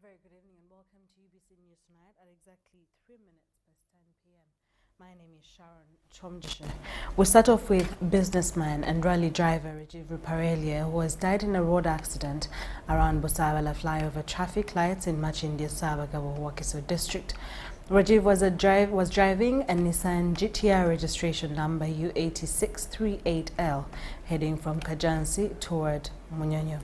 very good evening and welcome to UBC News tonight at exactly 3 minutes past 10 p.m. My name is Sharon Chomdisha. We'll start off with businessman and rally driver Rajiv Ruparelia, who has died in a road accident around Busawala flyover traffic lights in Machindia Sabagawa Wakiso district. Rajiv was driving a Nissan GTR registration number U8638L heading from Kajansi toward Munyonyo.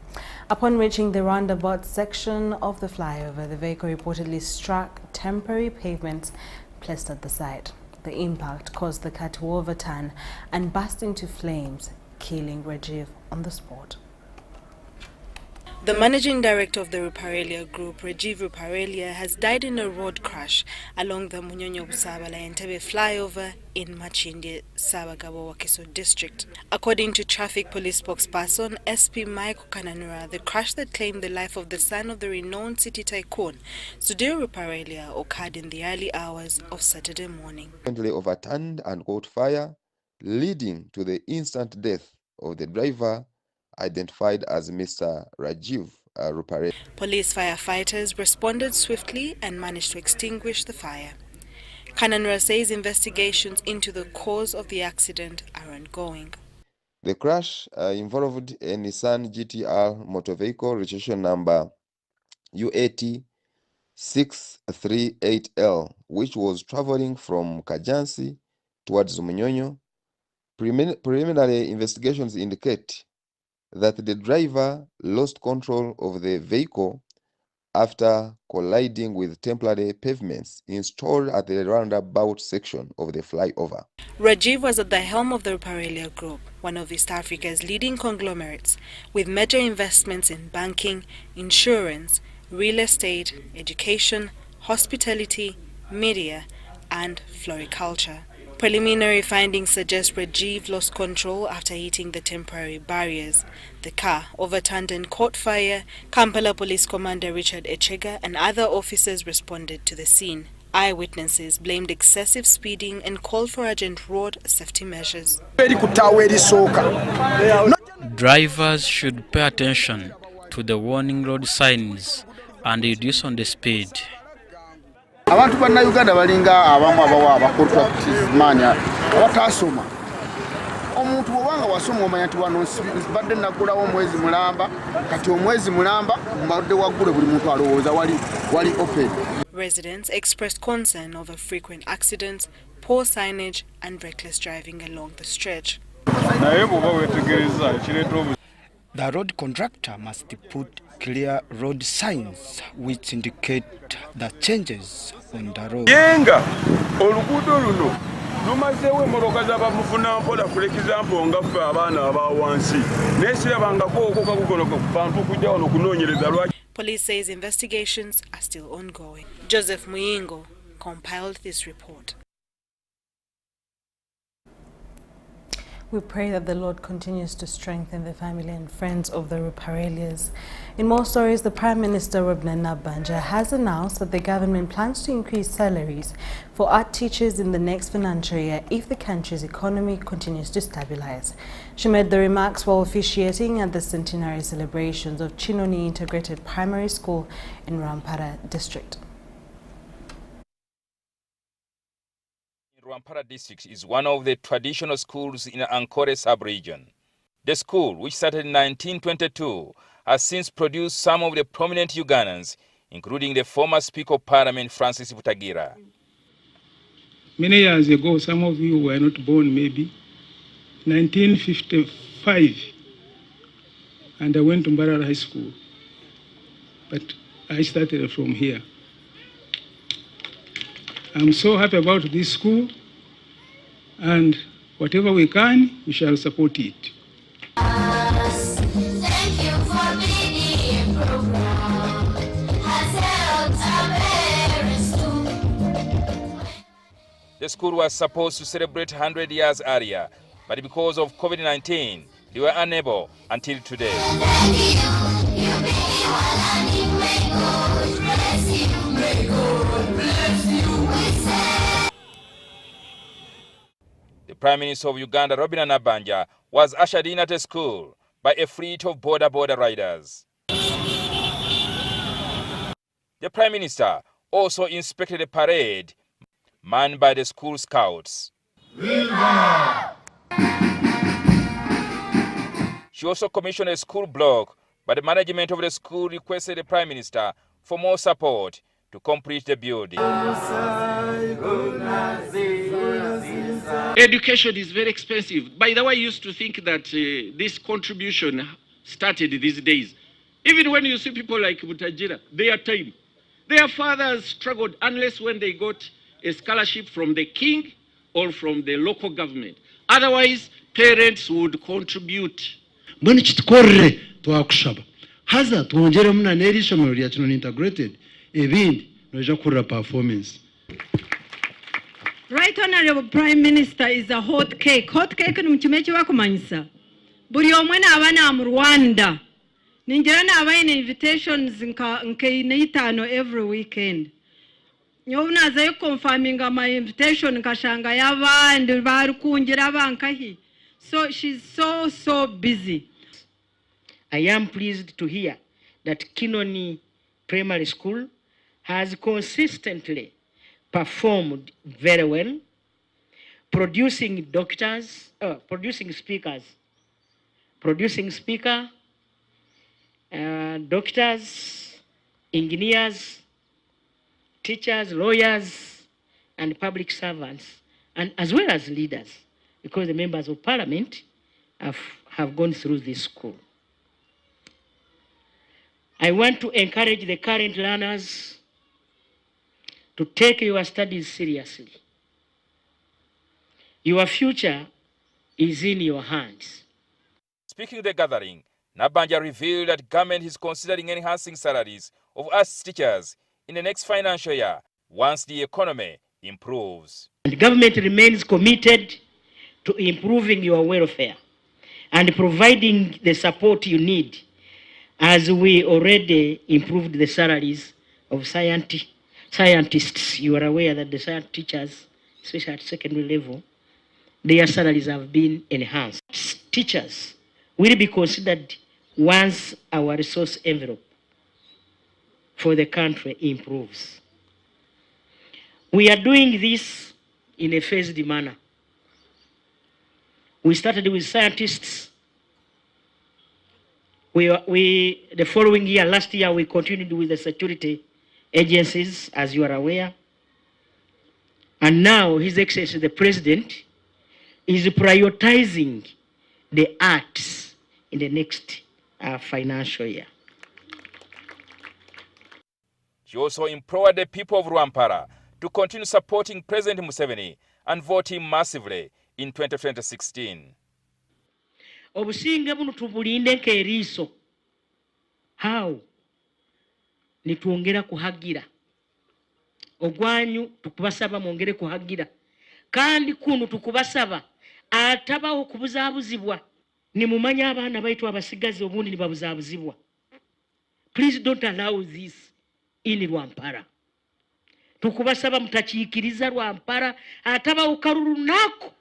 Upon reaching the roundabout section of the flyover, the vehicle reportedly struck temporary pavements placed at the side. The impact caused the car to overturn and burst into flames, killing Rajiv on the spot. The managing director of the Ruparelia Group, Rajiv Ruparelia, has died in a road crash along the Munyonyo-Busabala Entebbe flyover in Machindia Sabagawa Wakiso district. According to Traffic Police spokesperson SP Michael Kananura, the crash that claimed the life of the son of the renowned city tycoon, Sudhir Ruparelia, occurred in the early hours of Saturday morning. Overturned and caught fire, leading to the instant death of the driver, identified as Mr. Rajiv Ruparelia. Police firefighters responded swiftly and managed to extinguish the fire. Kananura says investigations into the cause of the accident are ongoing. The crash involved a Nissan GTR motor vehicle registration number U8638L, which was traveling from Kajansi towards Munyonyo. Preliminary investigations indicate that the driver lost control of the vehicle after colliding with temporary pavements installed at the roundabout section of the flyover. Rajiv was at the helm of the Ruparelia Group, one of East Africa's leading conglomerates, with major investments in banking, insurance, real estate, education, hospitality, media, and floriculture. Preliminary findings suggest Rajiv lost control after hitting the temporary barriers. The car overturned and caught fire. Kampala Police Commander Richard Echega and other officers responded to the scene. Eyewitnesses blamed excessive speeding and called for urgent road safety measures. Drivers should pay attention to the warning road signs and reduce on the speed. Abantu banna Uganda balinga abamu abawa abakontractors manya abatasoma omuntu obanga wasoma omanya nti wano badde nakulawo omwezi mulamba kati omwezi mulamba mbadde waggule buli muntu alowooza wali open. Residents expressed concern over frequent accidents, poor signage and reckless driving along the stretch. The road contractor must put clear road signs which indicate the changes on the road. Yenga oluguudo luno lumazeewo emmotoka z'abamufuna mpola kulekiza mponga ffe abaana abawansi neesirabangako okoka kukono bantu kujja wano okunoonyereza lwaki. Police says investigations are still ongoing. Joseph Muyingo compiled this report. We pray that the Lord continues to strengthen the family and friends of the Ruparelias. In more stories, the Prime Minister Robina Nabanja has announced that the government plans to increase salaries for art teachers in the next financial year if the country's economy continues to stabilize. She made the remarks while officiating at the centenary celebrations of Chinoni Integrated Primary School in Rampara District. Rampara district is one of the traditional schools in Ankole sub-region. The school, which started in 1922, has since produced some of the prominent Ugandans, including the former Speaker of Parliament, Francis Butagira. Many years ago, some of you were not born, maybe, 1955, and I went to Mbarara High School, but I started from here. I'm so happy about this school, and whatever we can, we shall support it. Thank you for being a program. Has helped our parents too. The school was supposed to celebrate 100 years earlier, but because of COVID-19, they were unable until today. The Prime Minister of Uganda, Robina Nabanja, was ushered in at a school by a fleet of border riders. The Prime Minister also inspected a parade manned by the school scouts. She also commissioned a school blog, but the management of the school requested the Prime Minister for more support to complete the building. Education is very expensive. By the way, I used to think that this contribution started these days. Even when you see people like Mutajira, their fathers struggled unless when they got a scholarship from the king or from the local government. Otherwise, parents would contribute. Mbona chitukorre twakushaba haza tuonjere muna nerisomero lya kino integrated ebindi noja kurra performance. Right Honorable Prime Minister is a hot cake. Hot cake ni mchimechi wako manyisa. Buri omwena abana mu Rwanda. Ninjira na abaine invitations nke inaitano every weekend. Nyobuna zayo confirming my invitation nkashanga yabandi bari kunjira bankahi. So she's so busy. I am pleased to hear that Kinoni Primary School has consistently performed very well, producing speakers, doctors, engineers, teachers, lawyers, and public servants, and as well as leaders, because the members of parliament have gone through this school. I want to encourage the current learners to take your studies seriously. Your future is in your hands. Speaking of the gathering, Nabanja revealed that government is considering enhancing salaries of us teachers in the next financial year once the economy improves. And the government remains committed to improving your welfare and providing the support you need, as we already improved the salaries of scientists. You are aware that the science teachers, especially at secondary level, their salaries have been enhanced. Teachers will be considered once our resource envelope for the country improves. We are doing this in a phased manner. We started with scientists. The following year, last year, we continued with the security agencies, as you are aware. And now, His Excellency the President is prioritizing the arts in the next financial year. She also implored the people of Rwampara to continue supporting President Museveni and voting massively in 2016. Obusinge buno tubulinde nk'eriiso. How? Nituongera kuhagira. Ogwanyu tukubasaba mwongere kuhagira. Kandi kuno tukubasaba atabaho kubuzaabuzibwa. Nimumanya abaana baitu abasigazi obundi nibabuzaabuzibwa. Please don't allow this in Rwampara. Tukubasaba mutakiikiriza Rwampara atabaho karuru nako.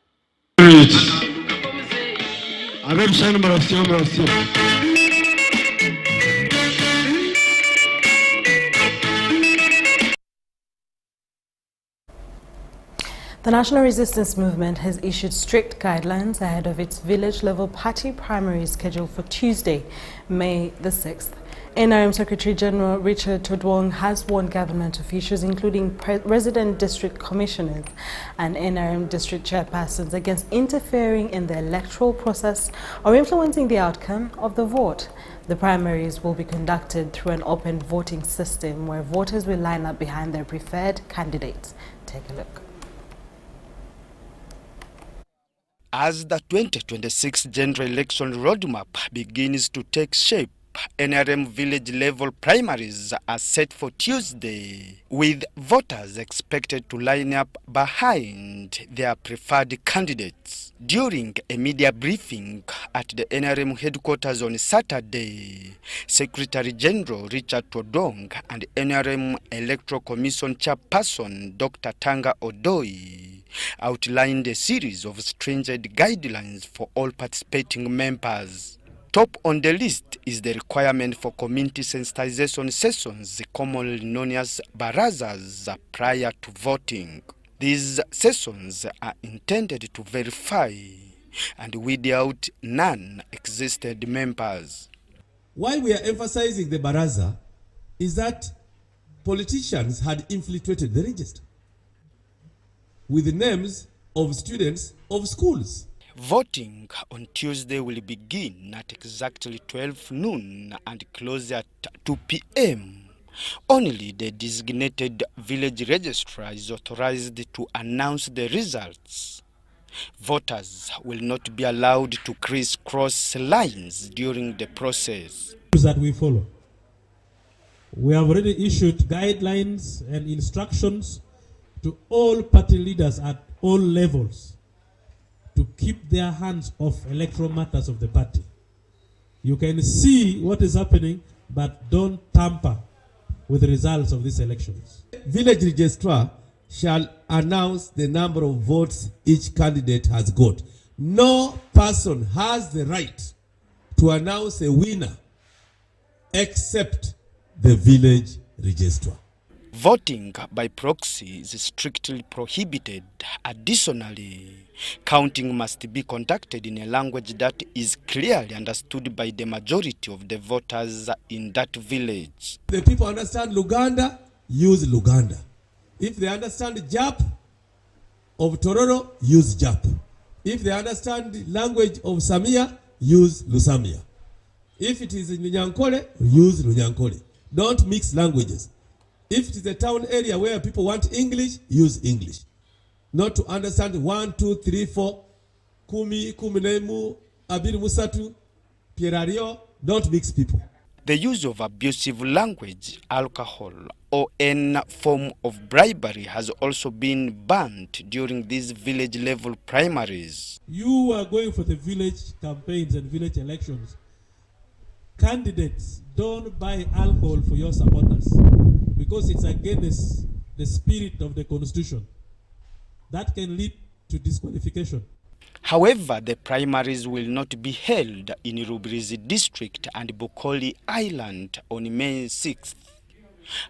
The National Resistance Movement has issued strict guidelines ahead of its village-level party primary scheduled for Tuesday, May the 6th. NRM Secretary General Richard Todwong has warned government officials, including resident district commissioners and NRM district chairpersons, against interfering in the electoral process or influencing the outcome of the vote. The primaries will be conducted through an open voting system where voters will line up behind their preferred candidates. Take a look. As the 2026 general election roadmap begins to take shape, NRM village-level primaries are set for Tuesday, with voters expected to line up behind their preferred candidates. During a media briefing at the NRM headquarters on Saturday, Secretary General Richard Todwong and NRM Electoral Commission Chairperson Dr. Tanga Odoi outlined a series of stringent guidelines for all participating members. Top on the list is the requirement for community sensitization sessions, commonly known as barazas, prior to voting. These sessions are intended to verify and weed out non-existent members. Why we are emphasizing the baraza is that politicians had infiltrated the register with the names of students of schools. Voting on Tuesday will begin at exactly 12 noon and close at 2 p.m. Only the designated village registrar is authorized to announce the results. Voters will not be allowed to crisscross lines during the process. That we follow. We have already issued guidelines and instructions to all party leaders at all levels to keep their hands off electoral matters of the party. You can see what is happening, but don't tamper with the results of these elections. Village registrar shall announce the number of votes each candidate has got. No person has the right to announce a winner except the village registrar. Voting by proxy is strictly prohibited. Additionally, counting must be conducted in a language that is clearly understood by the majority of the voters in that village. The people understand Luganda, use Luganda. If they understand Jap of Tororo, use Jap. If they understand the language of Samia, use Lusamia. If it is in Lunyankole, use Lunyankole. Don't mix languages. If it is a town area where people want English, use English. Not to understand 1, 2, 3, 4, kumi, kuminemu, abiri musatu, pierario. Don't mix people. The use of abusive language, alcohol, or any form of bribery has also been banned during these village-level primaries. You are going for the village campaigns and village elections. Candidates, don't buy alcohol for your supporters because it's against the spirit of the constitution. That can lead to disqualification. However, the primaries will not be held in Rubirizi district and Bukoli Island on May 6th.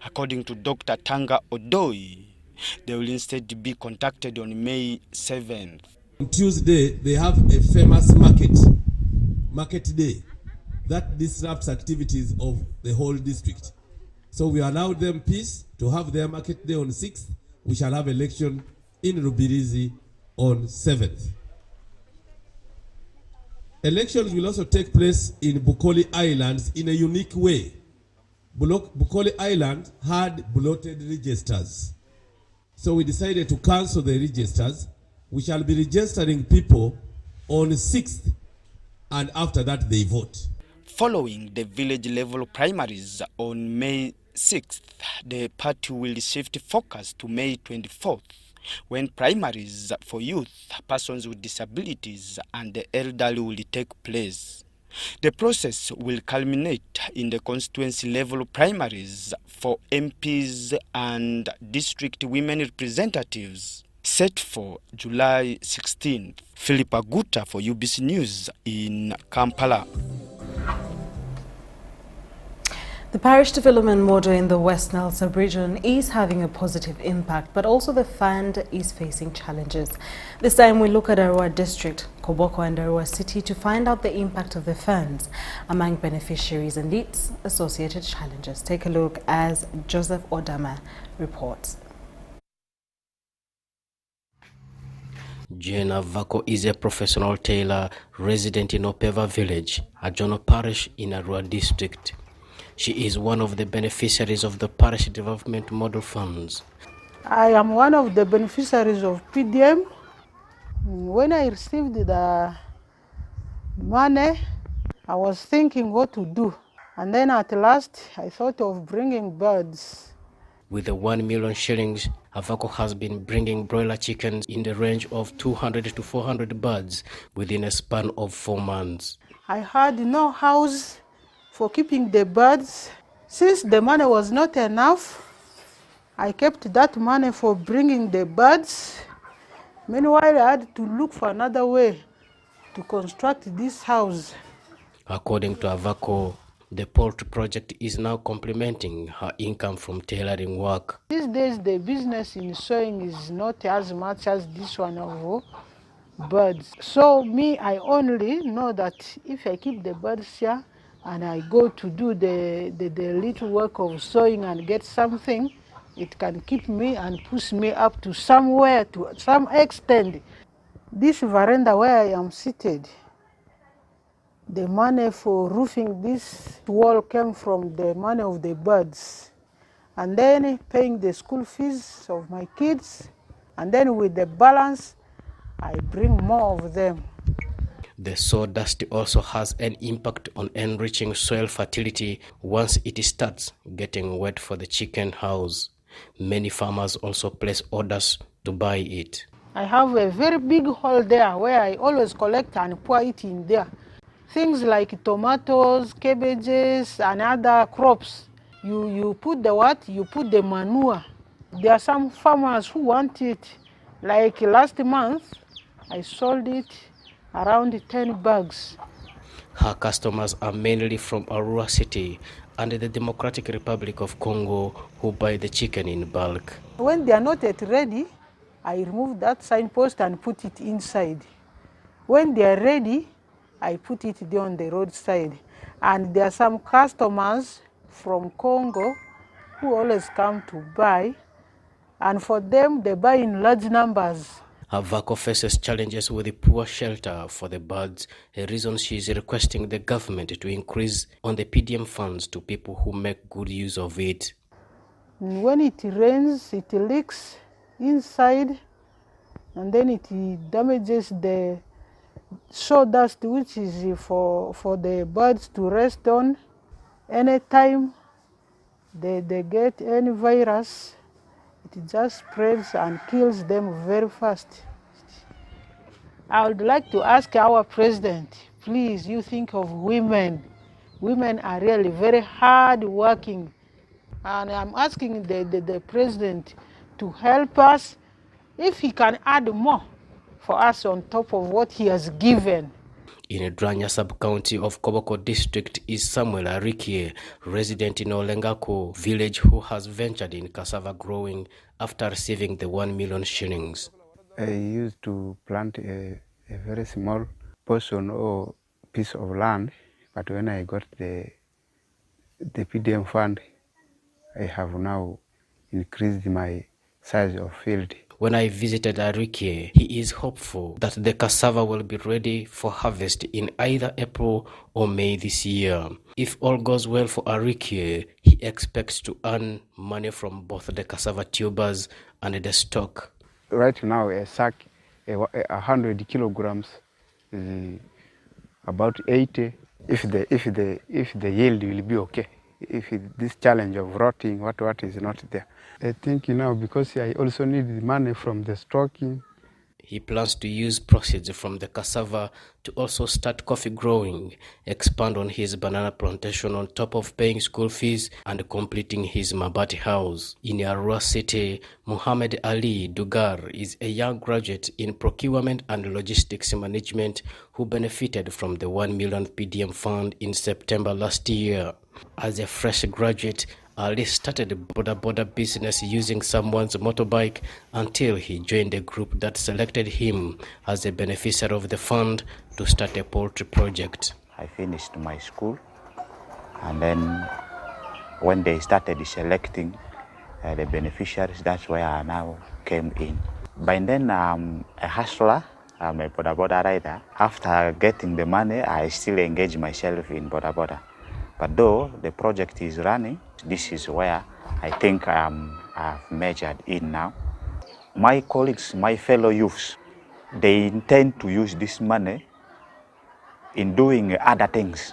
According to Dr. Tanga Odoi, they will instead be conducted on May 7th. On Tuesday, they have a famous market day, that disrupts activities of the whole district. So we allowed them peace to have their market day on 6th. We shall have election in Rubirizi on 7th. Elections will also take place in Bukoli Islands in a unique way. Bukoli Island had bloated registers. So we decided to cancel the registers. We shall be registering people on 6th, and after that they vote. Following the village-level primaries on May 6th, the party will shift focus to May 24th, when primaries for youth, persons with disabilities, and the elderly will take place. The process will culminate in the constituency-level primaries for MPs and district women representatives, set for July 16th. Philip Aguta for UBC News in Kampala. The parish development model in the West Nile sub-region is having a positive impact, but also the fund is facing challenges. This time we look at Arua District, Koboko and Arua City to find out the impact of the funds among beneficiaries and its associated challenges. Take a look as Joseph Odama reports. Jenna Vako is a professional tailor resident in Opeva village, Ajono Parish in Arua District. She is one of the beneficiaries of the Parish Development Model Funds. I am one of the beneficiaries of PDM. When I received the money, I was thinking what to do. And then at last, I thought of bringing birds. With the 1 million shillings, Avako has been bringing broiler chickens in the range of 200 to 400 birds within a span of 4 months. I had no house for keeping the birds. Since the money was not enough, I kept that money for bringing the birds. Meanwhile, I had to look for another way to construct this house. According to Avako, the poultry project is now complementing her income from tailoring work. These days, the business in sewing is not as much as this one of birds. So me, I only know that if I keep the birds here and I go to do the little work of sewing and get something, it can keep me and push me up to somewhere, to some extent. This veranda where I am seated, the money for roofing this wall came from the money of the birds. And then paying the school fees of my kids. And then with the balance, I bring more of them. The sawdust also has an impact on enriching soil fertility once it starts getting wet for the chicken house. Many farmers also place orders to buy it. I have a very big hole there where I always collect and pour it in there. Things like tomatoes, cabbages, and other crops. You put the what? You put the manure. There are some farmers who want it. Like last month, I sold it around 10 bags. Her customers are mainly from Arua City and the Democratic Republic of Congo, who buy the chicken in bulk. When they are not yet ready, I remove that signpost and put it inside. When they are ready, I put it there on the roadside. And there are some customers from Congo who always come to buy. And for them, they buy in large numbers. Avako faces challenges with the poor shelter for the birds, a reason she is requesting the government to increase on the PDM funds to people who make good use of it. When it rains, it leaks inside, and then it damages the sawdust, which is for the birds to rest on. Anytime they get any virus, it just spreads and kills them very fast. I would like to ask our president, please, you think of women. Women are really very hard working. And I'm asking the president to help us, if he can add more for us on top of what he has given. In Dranya sub-county of Koboko district is Samuel Arikie, resident in Olengako village, who has ventured in cassava growing after receiving the 1 million shillings. I used to plant a very small portion or piece of land, but when I got the PDM fund, I have now increased my size of field. When I visited Arikie, he is hopeful that the cassava will be ready for harvest in either April or May this year. If all goes well for Arikie, he expects to earn money from both the cassava tubers and the stock. Right now, a sack, 100 kilograms, is about 80. If the yield will be okay. If this challenge of rotting, what is not there. I think now, because I also need the money from the stocking. He plans to use proceeds from the cassava to also start coffee growing, expand on his banana plantation on top of paying school fees and completing his Mabati house. In Arua City, Muhammad Ali Dugar is a young graduate in procurement and logistics management who benefited from the 1 million PDM fund in September last year. As a fresh graduate, Ali started a border business using someone's motorbike until he joined a group that selected him as a beneficiary of the fund to start a poultry project. I finished my school, and then when they started selecting the beneficiaries, that's where I now came in. By then, I'm a hustler. I'm a border rider. After getting the money, I still engage myself in border. But though the project is running, this is where I think I've measured in now. My colleagues, my fellow youths, they intend to use this money in doing other things.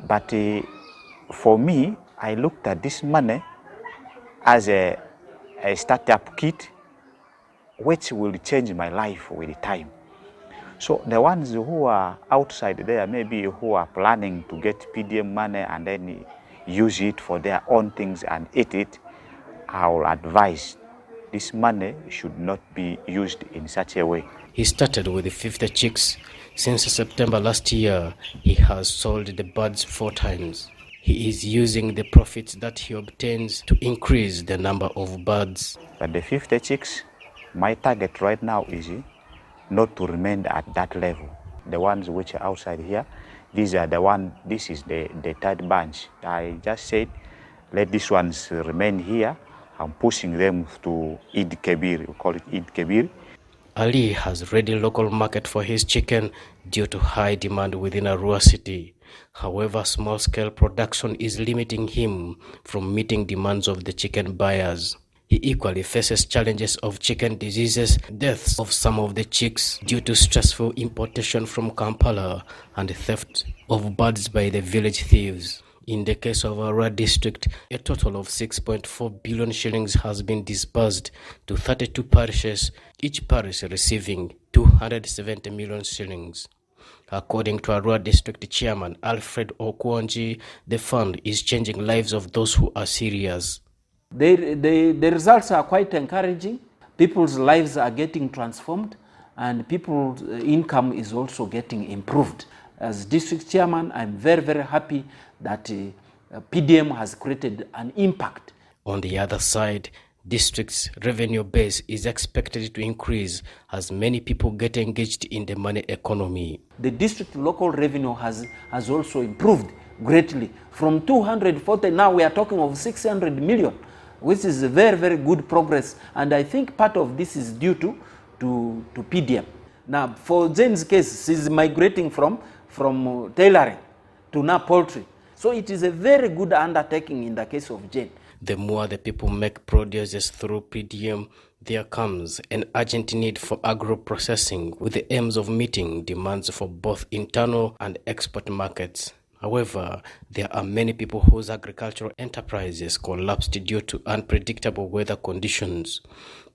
But for me, I looked at this money as a startup kit, which will change my life with time. So the ones who are outside there, maybe who are planning to get PDM money and then use it for their own things and eat it, I will advise this money should not be used in such a way. He started with 50 chicks. Since September last year, he has sold the birds 4 times. He is using the profits that he obtains to increase the number of birds. But the 50 chicks, my target right now is not to remain at that level. The ones which are outside here, these are the one. This is the third bunch. I just said, let these ones remain here. I'm pushing them to Eid Kebir. We call it Eid Kebir. Ali has ready local market for his chicken due to high demand within Arua city. However, small-scale production is limiting him from meeting demands of the chicken buyers. He equally faces challenges of chicken diseases, deaths of some of the chicks due to stressful importation from Kampala, and theft of birds by the village thieves. In the case of Arua district, a total of 6.4 billion shillings has been disbursed to 32 parishes, each parish receiving 270 million shillings. According to Arua District Chairman Alfred Okwonji, the fund is changing lives of those who are serious. The results are quite encouraging. People's lives are getting transformed and people's income is also getting improved. As district chairman, I'm very, very happy that PDM has created an impact. On the other side, district's revenue base is expected to increase as many people get engaged in the money economy. The district local revenue has also improved greatly. From 240, now we are talking of 600 million, which is a very, very good progress. And I think part of this is due to PDM. Now, for Jane's case, she's migrating from tailoring to now poultry. So it is a very good undertaking in the case of Jane. The more the people make produces through PDM, there comes an urgent need for agro-processing with the aims of meeting demands for both internal and export markets. However, there are many people whose agricultural enterprises collapsed due to unpredictable weather conditions.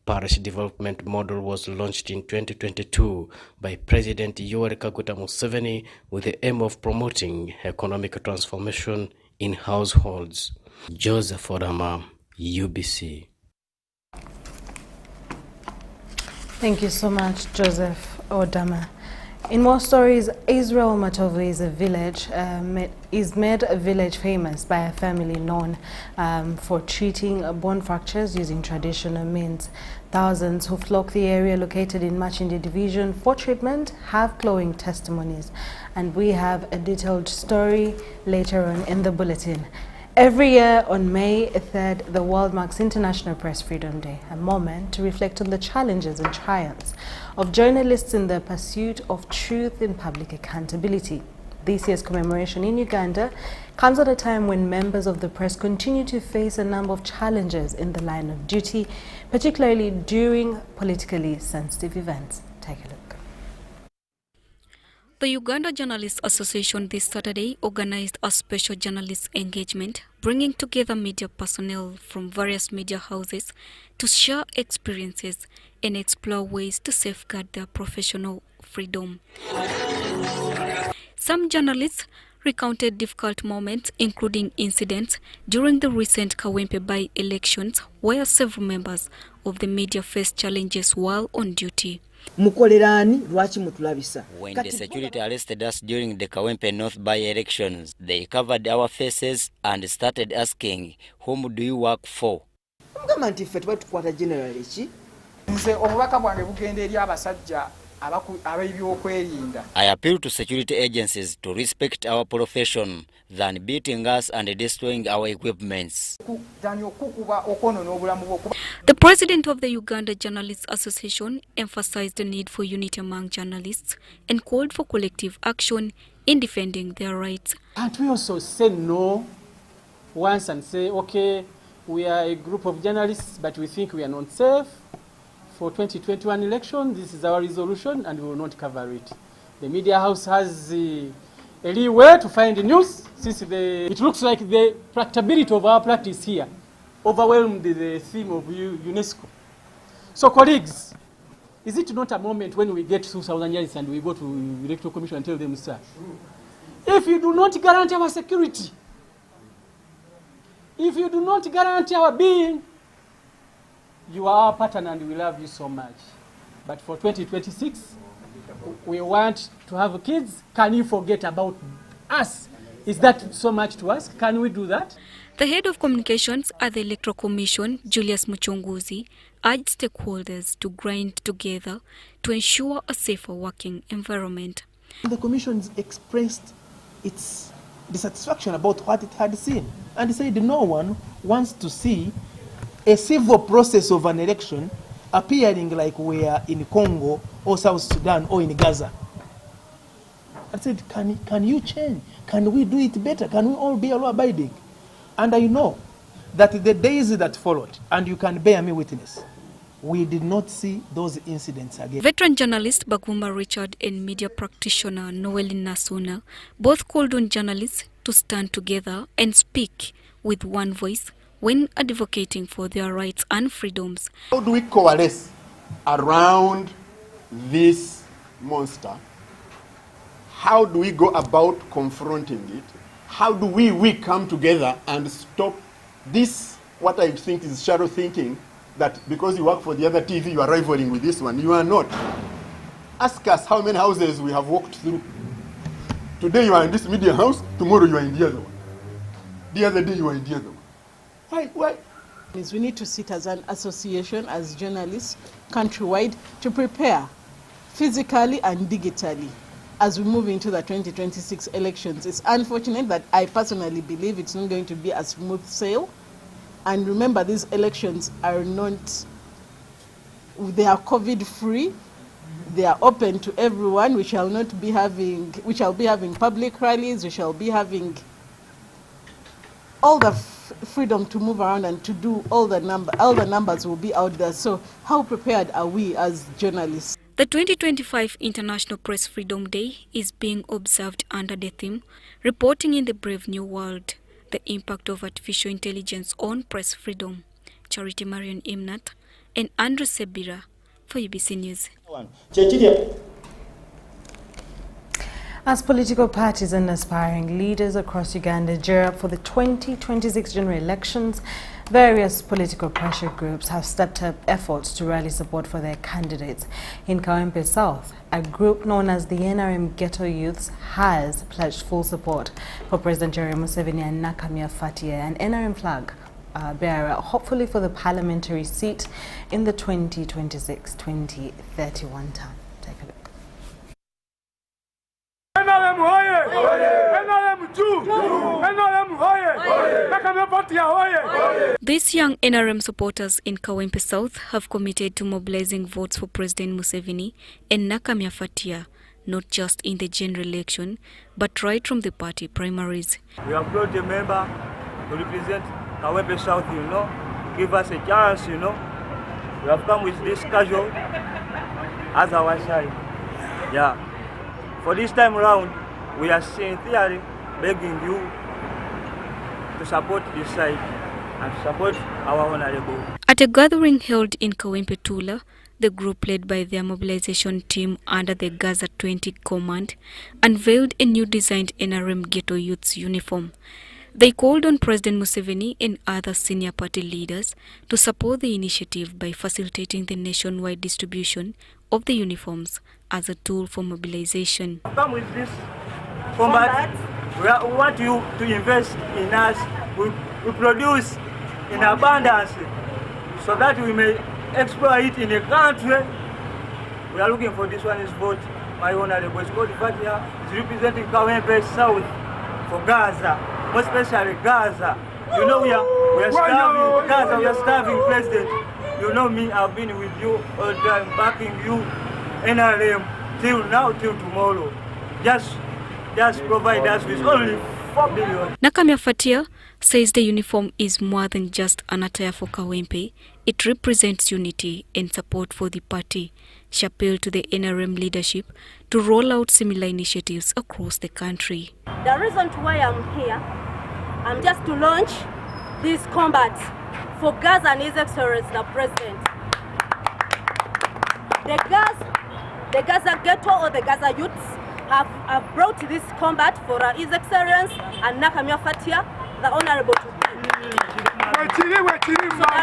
Parish development model was launched in 2022 by President Yoweri Kaguta Museveni with the aim of promoting economic transformation in households. Joseph Odama, UBC. Thank you so much, Joseph Odama. In more stories, Israel Matovu is made a village famous by a family known for treating bone fractures using traditional means. Thousands who flock the area located in Machindi division for treatment have glowing testimonies, and we have a detailed story later on in the bulletin. Every year on May 3rd, the world marks International Press Freedom Day, a moment to reflect on the challenges and triumphs of journalists in the pursuit of truth and public accountability. This year's commemoration in Uganda comes at a time when members of the press continue to face a number of challenges in the line of duty, particularly during politically sensitive events. Take a look. The Uganda Journalists Association this Saturday organized a special journalist engagement, bringing together media personnel from various media houses to share experiences and explore ways to safeguard their professional freedom. Some journalists recounted difficult moments, including incidents during the recent Kawempe by-elections, where several members of the media faced challenges while on duty. When the security arrested us during the Kawempe North by-elections, they covered our faces and started asking, "Whom do you work for?" I appeal to security agencies to respect our profession than beating us and destroying our equipments. The president of the Uganda Journalists Association emphasized the need for unity among journalists and called for collective action in defending their rights. Can't we also say no once and say, okay, we are a group of journalists, but we think we are not safe for 2021 election. This is our resolution and we will not cover it. The media house has a leeway to find the news, since it looks like the practicability of our practice here overwhelmed the theme of UNESCO. So colleagues, is it not a moment when we get 2,000 years and we go to Electoral Commission and tell them, sir, if you do not guarantee our security, if you do not guarantee our being, you are our partner and we love you so much. But for 2026, we want to have kids. Can you forget about us? Is that so much to us? Can we do that? The head of communications at the Electoral Commission, Julius Muchunguzi, urged stakeholders to grind together to ensure a safer working environment. The Commission expressed its dissatisfaction about what it had seen and said no one wants to see a civil process of an election appearing like we are in Congo or South Sudan or in Gaza. I said, can you change? Can we do it better? Can we all be law-abiding? And I know that the days that followed, and you can bear me witness, we did not see those incidents again. Veteran journalist Baguma Richard and media practitioner Noelin Nasuna both called on journalists to stand together and speak with one voice when advocating for their rights and freedoms. How do we coalesce around this monster? How do we go about confronting it? How do we come together and stop this, what I think is shadow thinking, that because you work for the other TV, you are rivaling with this one. You are not. Ask us how many houses we have walked through. Today you are in this media house, tomorrow you are in the other one. The other day you are in the other one. Why? We need to sit as an association, as journalists, countrywide, to prepare physically and digitally as we move into the 2026 elections. It's unfortunate that I personally believe it's not going to be a smooth sail. And remember, these elections are not, they are COVID-free. They are open to everyone. We shall be having public rallies. We shall be having all the freedom to move around and to do all the numbers will be out there. So how prepared are we as journalists? The 2025 International Press Freedom Day is being observed under the theme, Reporting in the Brave New World, the Impact of Artificial Intelligence on Press Freedom. Charity Marion Imnat and Andrew Sebira for UBC News. As political parties and aspiring leaders across Uganda gear up for the 2026 general elections, various political pressure groups have stepped up efforts to rally support for their candidates. In Kawwe South, a group known as the NRM Ghetto Youths has pledged full support for President Yoweri Museveni and Nakamia Fatia, an NRM flag bearer, hopefully for the parliamentary seat in the 2026-2031 term. Take a look. NRM hoye! NRM juu! NRM hoye! Nakamia Fatia hoye! These young NRM supporters in Kawwe South have committed to mobilizing votes for President Museveni and Nakamia Fatia, not just in the general election, but right from the party primaries. We have brought a member to represent Kawwe South, give us a chance, We have come with this casual as our side. Yeah. For this time around, we are sincerely begging you to support this side and support our honorable. At a gathering held in Kawwe Tula, the group led by their mobilization team under the Gaza 20 command unveiled a new designed NRM Ghetto Youths uniform. They called on President Museveni and other senior party leaders to support the initiative by facilitating the nationwide distribution of the uniforms as a tool for mobilization. Come with this combat. We want you to invest in us. We produce in abundance so that we may exploit it in the country. We are looking for this one is vote. My honorable is called Fatia, is representing Kawwe South for Gaza, more especially Gaza. We are starving Gaza, we are starving President. You know me, I've been with you all the time, backing you, NRM, till now, till tomorrow. Just provide us with only 4 billion. Nakamia Fatia says the uniform is more than just an attire for Kawwe. It represents unity and support for the party. She appealed to the NRM leadership to roll out similar initiatives across the country. The reason why I'm here, I'm just to launch this combat for Gaza and His Excellency the President. The Gaza ghetto or the Gaza youths have brought this combat for His Excellency and Nakamia Fatia, the Honorable. The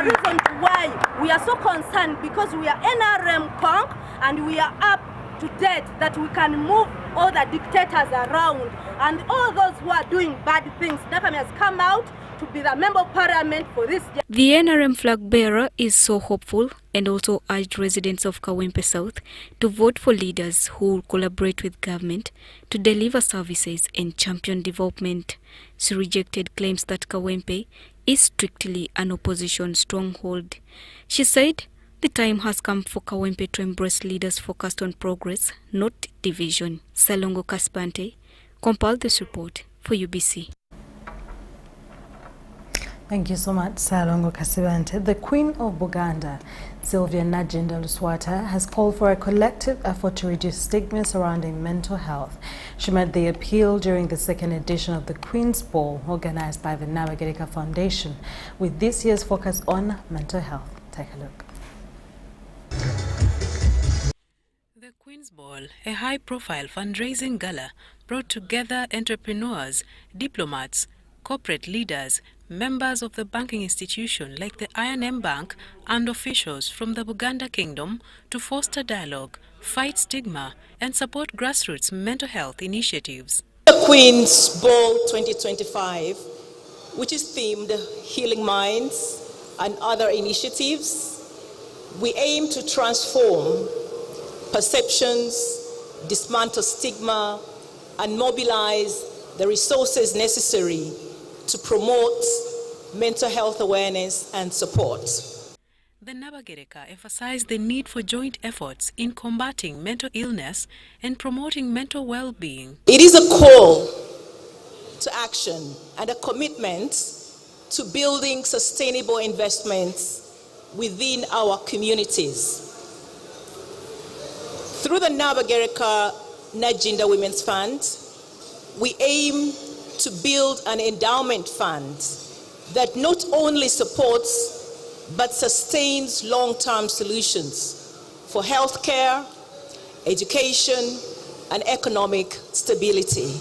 reason why we are so concerned because we are NRM Kong and we are up to date that we can move all the dictators around and all those who are doing bad things. Nakami has come out to be the member of parliament for this. The NRM flag bearer is so hopeful and also urged residents of Kawwe South to vote for leaders who will collaborate with government to deliver services and champion development. She rejected claims that Kawwe is strictly an opposition stronghold. She said the time has come for Kawwe to embrace leaders focused on progress, not division. Salongo Kasipante compiled this report for UBC. Thank you so much, Salongo Kasipante. The Queen of Buganda, Sylvia Najinda Luswata, has called for a collective effort to reduce stigma surrounding mental health. She made the appeal during the second edition of the Queen's Ball, organized by the Nabagereka Foundation, with this year's focus on mental health. Take a look. The Queen's Ball, a high-profile fundraising gala, brought together entrepreneurs, diplomats, corporate leaders, members of the banking institution like the NRM Bank, and officials from the Buganda Kingdom to foster dialogue, fight stigma, and support grassroots mental health initiatives. The Queen's Ball 2025, which is themed Healing Minds and other initiatives, we aim to transform perceptions, dismantle stigma, and mobilize the resources necessary to promote mental health awareness and support. The Nabagereka emphasized the need for joint efforts in combating mental illness and promoting mental well-being. It is a call to action and a commitment to building sustainable investments within our communities. Through the Nabagereka Najinda Women's Fund, we aim to build an endowment fund that not only supports but sustains long-term solutions for healthcare, education, and economic stability.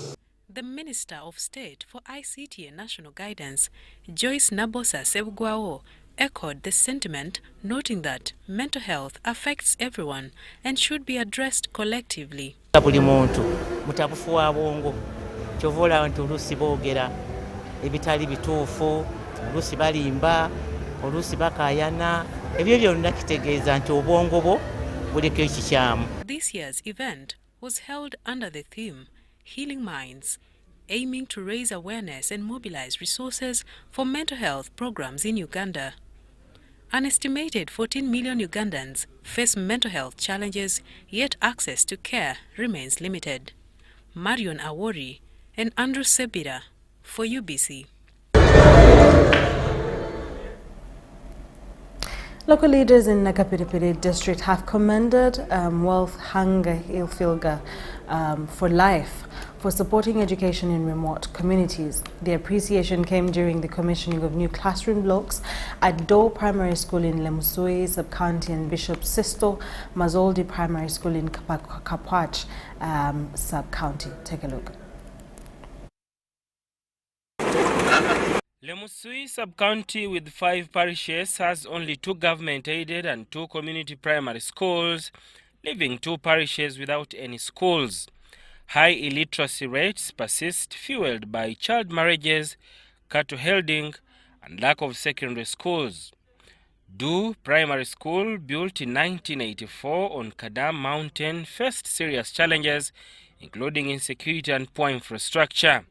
The Minister of State for ICT and National Guidance, Joyce Nabosa Sebugwao, echoed the sentiment, noting that mental health affects everyone and should be addressed collectively. Kyovola nti oluusi boogera ebitali bituufu, oluusi balimba, oluusi bakaayana, ebyo byonna kitegeeza nti obwongo bwo buliko ekikyamu. This year's event was held under the theme Healing Minds, aiming to raise awareness and mobilize resources for mental health programs in Uganda. An estimated 14 million Ugandans face mental health challenges, yet access to care remains limited. Marion Awori and Andrew Sebira for UBC. Local leaders in Nakapiripiri district have commended Wealth Hunger Ilfilga for Life for supporting education in remote communities. The appreciation came during the commissioning of new classroom blocks at Dole Primary School in Lemusui Sub-County and Bishop Sisto Mazoldi Primary School in Kapwach Sub-County. Take a look. Lemusui Sub-County, with 5 parishes, has only 2 government-aided and 2 community primary schools, leaving 2 parishes without any schools. High illiteracy rates persist, fueled by child marriages, cattle herding, and lack of secondary schools. Du Primary School, built in 1984 on Kadam Mountain, faced serious challenges, including insecurity and poor infrastructure.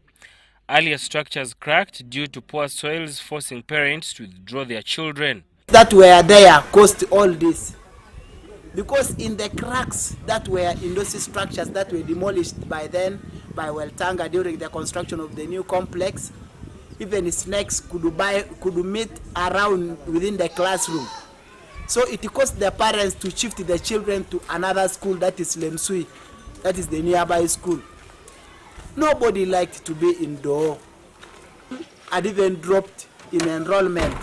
Earlier structures cracked due to poor soils, forcing parents to withdraw their children. That were there caused all this. Because in the cracks that were in those structures that were demolished by then, by Weltanga during the construction of the new complex, even snakes could meet around within the classroom. So it caused the parents to shift the children to another school, that is Lemsui, that is the nearby school. Nobody liked to be indoor. I'd even dropped in enrollment,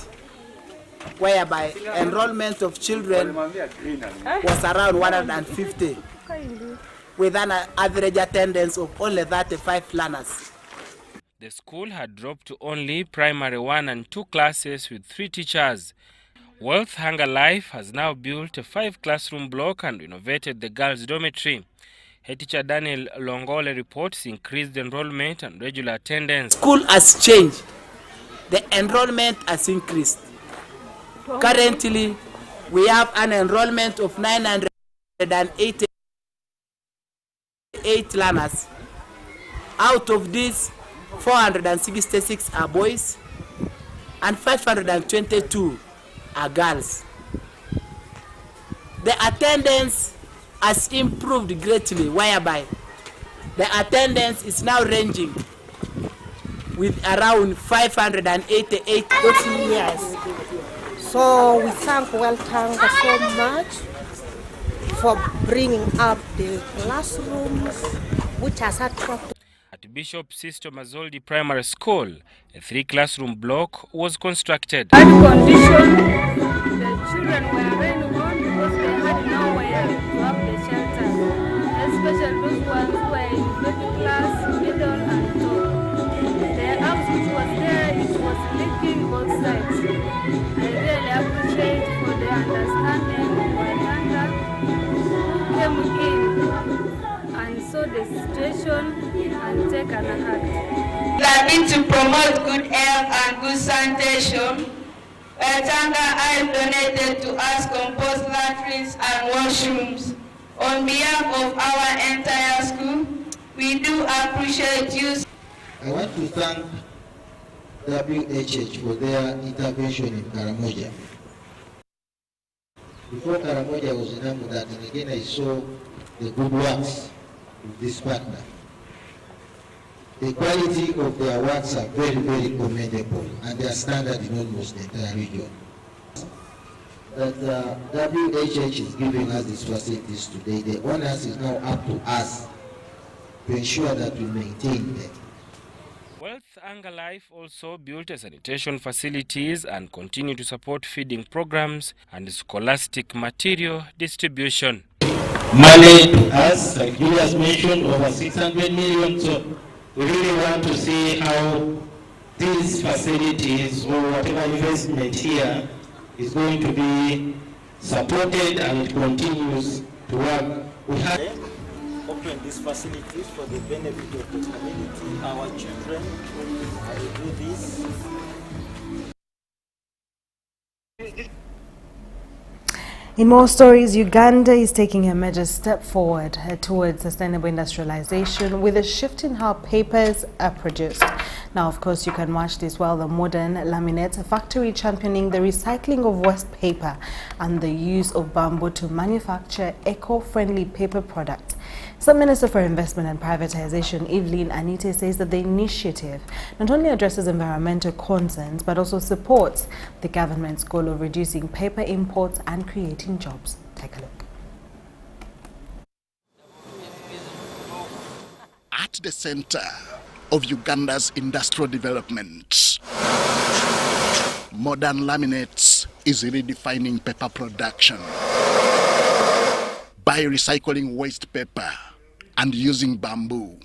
whereby enrollment of children was around 150, with an average attendance of only 35 learners. The school had dropped to only primary 1 and 2 classes with 3 teachers. Wealth Hunger Life has now built a 5-classroom block and renovated the girls' dormitory. Head teacher Daniel Longole reports increased enrollment and regular attendance. School has changed. The enrollment has increased. Currently, we have an enrollment of 988 learners. Out of these, 466 are boys and 522 are girls. The attendance has improved greatly, whereby the attendance is now ranging with around 588 years. So we thank Wealth Hunger so much for bringing up the classrooms, which has attracted. At Bishop Sisto Mazoldi Primary School, a 3-classroom block was constructed. Bad condition, the children were really gone because they had nowhere to have the shelter, especially those ones who were in baby class, middle and top. The house which was there, it was leaking both sides. I really appreciate for the understanding when Uganda came in and saw the situation and taken a hand. Looking to promote good health and good sanitation, Uganda has donated to us compost latrines and washrooms. On behalf of our entire school, we do appreciate you. I want to thank WHH for their intervention in Karamoja. Before Karamoja was in Amudat, and again I saw the good works of this partner. The quality of their works are very, very commendable, and they are standard in almost the entire region. That WHH is giving us these facilities today. The onus is now up to us to ensure that we maintain them. Wealth Hunger Life also built sanitation facilities and continue to support feeding programs and scholastic material distribution. Money, as Julius mentioned, over 600 million. So we really want to see how these facilities or whatever investment here is going to be supported and it continues to work. We have open these facilities for the benefit of the community, our children. I will do this. In more stories, Uganda is taking a major step forward towards sustainable industrialization with a shift in how papers are produced. Now, of course, you can watch this while the modern Laminates, a factory championing the recycling of waste paper and the use of bamboo to manufacture eco-friendly paper products. Sub-Minister for Investment and Privatization, Evelyn Anite, says that the initiative not only addresses environmental concerns but also supports the government's goal of reducing paper imports and creating jobs. Take a look. At the center of Uganda's industrial development, modern Laminates is redefining paper production by recycling waste paper and using bamboo,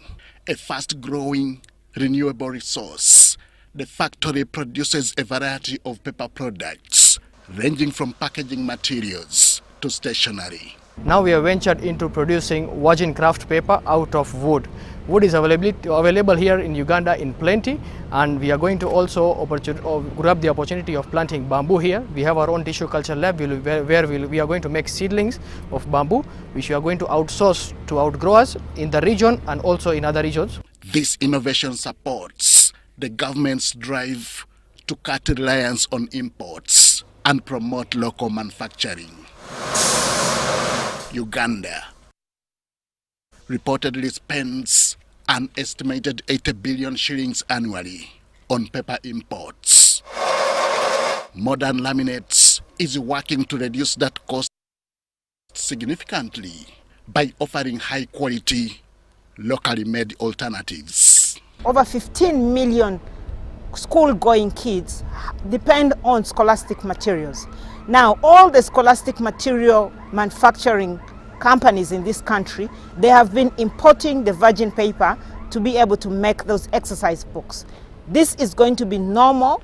a fast-growing renewable resource. The factory produces a variety of paper products, ranging from packaging materials to stationery. Now we have ventured into producing virgin craft paper out of wood. Wood is available here in Uganda in plenty, and we are going to also grab the opportunity of planting bamboo here. We have our own tissue culture lab where we are going to make seedlings of bamboo, which we are going to outsource to outgrowers in the region and also in other regions. This innovation supports the government's drive to cut reliance on imports and promote local manufacturing. Uganda reportedly spends an estimated 80 billion shillings annually on paper imports. Modern Laminates is working to reduce that cost significantly by offering high-quality, locally made alternatives. Over 15 million school-going kids depend on scholastic materials. Now, all the scholastic material manufacturing companies in this country, they have been importing the virgin paper to be able to make those exercise books. This is going to be normal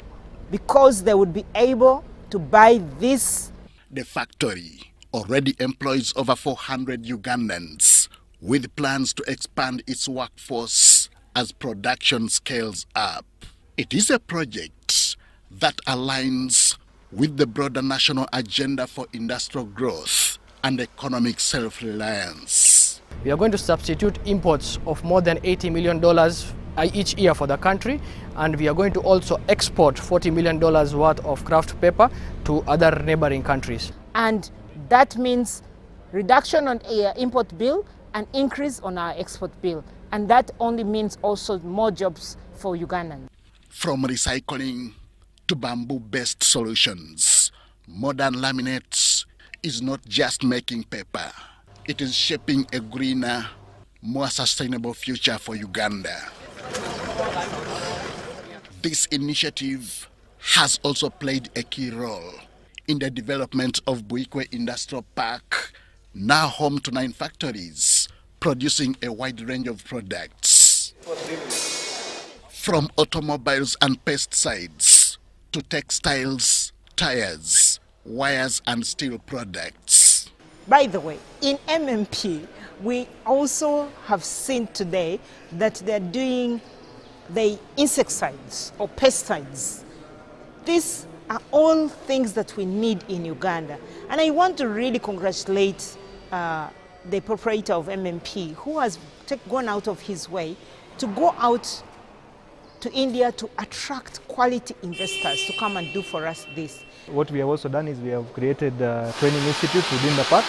because they would be able to buy this. The factory already employs over 400 Ugandans, with plans to expand its workforce as production scales up. It is a project that aligns with the broader national agenda for industrial growth and economic self-reliance. We are going to substitute imports of more than $80 million each year for the country, and we are going to also export $40 million worth of craft paper to other neighboring countries. And that means reduction on import bill and increase on our export bill. And that only means also more jobs for Ugandans. From recycling to bamboo-based solutions, modern laminates is not just making paper. It is shaping a greener, more sustainable future for Uganda. This initiative has also played a key role in the development of Buikwe Industrial Park, now home to 9 factories, producing a wide range of products. From automobiles and pesticides to textiles, tires, wires and steel products. By the way, in MMP, we also have seen today that they're doing the insecticides or pesticides. These are all things that we need in Uganda. And I want to really congratulate the proprietor of MMP, who has gone out of his way to go out to India to attract quality investors to come and do for us this. What we have also done is we have created training institutes within the park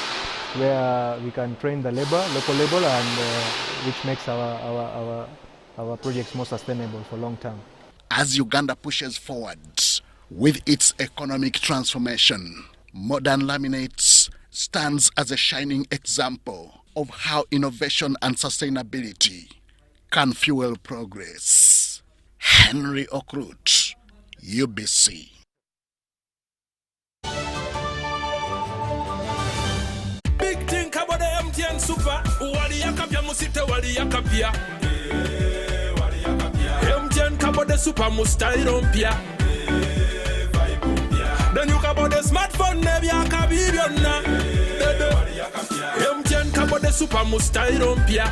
where we can train the local labor, and which makes our projects more sustainable for long term. As Uganda pushes forward with its economic transformation, Modern Laminates stands as a shining example of how innovation and sustainability can fuel progress. Henry Okrut, UBC. Big think about the MTN Super. Wali yakapia musite wali yakapia. MTN kabo the Super mustairompia. Then you kabo the smartphone nebi akabibiona. MTN kabo the Super mustairompia.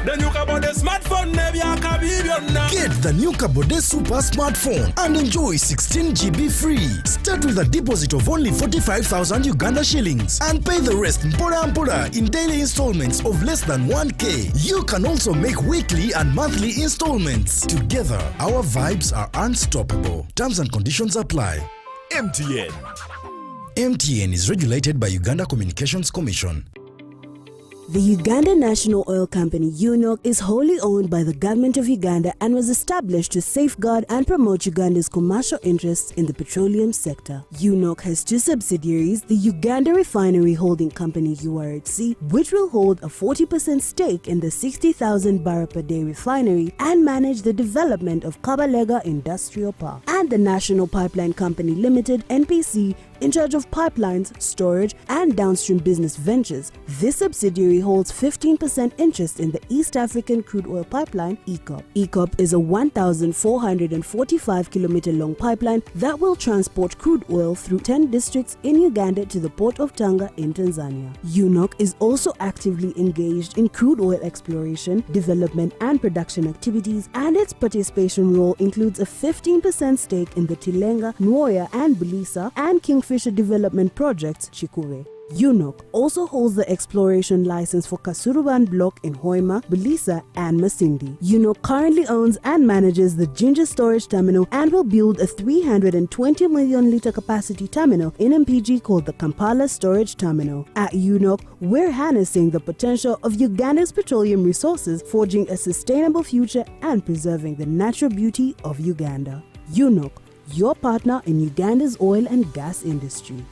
Then you can buy the smartphone nebi akabibiona. Get the new Kabode Super smartphone and enjoy 16 GB free. Start with a deposit of only 45,000 Uganda shillings and pay the rest mpora in daily installments of less than 1K. You can also make weekly and monthly installments. Together, our vibes are unstoppable. Terms and conditions apply. MTN. MTN is regulated by Uganda Communications Commission. The Uganda National Oil Company, UNOC, is wholly owned by the Government of Uganda and was established to safeguard and promote Uganda's commercial interests in the petroleum sector. UNOC has 2 subsidiaries, the Uganda Refinery Holding Company, URHC, which will hold a 40% stake in the 60,000 barrel per day refinery and manage the development of Kabalega Industrial Park, and the National Pipeline Company Limited, NPC, in charge of pipelines, storage, and downstream business ventures. This subsidiary holds 15% interest in the East African Crude Oil Pipeline, ECOP. ECOP is a 1,445-kilometer long pipeline that will transport crude oil through 10 districts in Uganda to the port of Tanga in Tanzania. UNOC is also actively engaged in crude oil exploration, development, and production activities, and its participation role includes a 15% stake in the Tilenga, Nwoya, and Bulisa, and Kingfisher Development Projects, Chikure. UNOC also holds the exploration license for Kasuruban Block in Hoima, Bulisa, and Masindi. UNOC currently owns and manages the Ginger Storage Terminal and will build a 320 million litre capacity terminal in MPG called the Kampala Storage Terminal. At UNOC, we're harnessing the potential of Uganda's petroleum resources, forging a sustainable future and preserving the natural beauty of Uganda. UNOC, your partner in Uganda's oil and gas industry.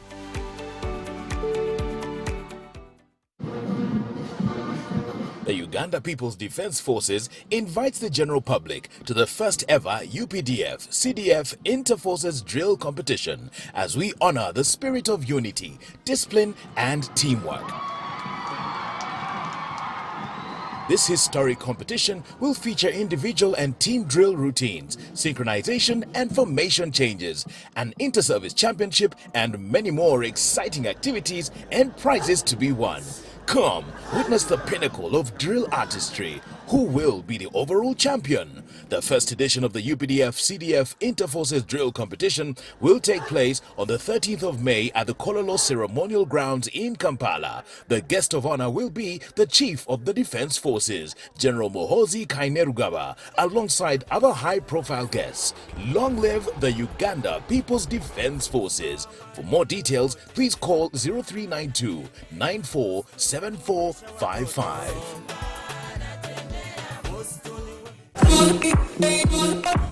The Uganda People's Defense Forces invites the general public to the first ever UPDF-CDF Inter-Forces Drill Competition as we honor the spirit of unity, discipline and teamwork. This historic competition will feature individual and team drill routines, synchronization and formation changes, an inter-service championship, and many more exciting activities and prizes to be won. Come, witness the pinnacle of drill artistry. Who will be the overall champion? The first edition of the UPDF-CDF Inter-Forces Drill Competition will take place on the 13th of May at the Kololo Ceremonial Grounds in Kampala. The guest of honor will be the Chief of the Defense Forces, General Muhoozi Kainerugaba, alongside other high-profile guests. Long live the Uganda People's Defense Forces. For more details, please call 0392 947455.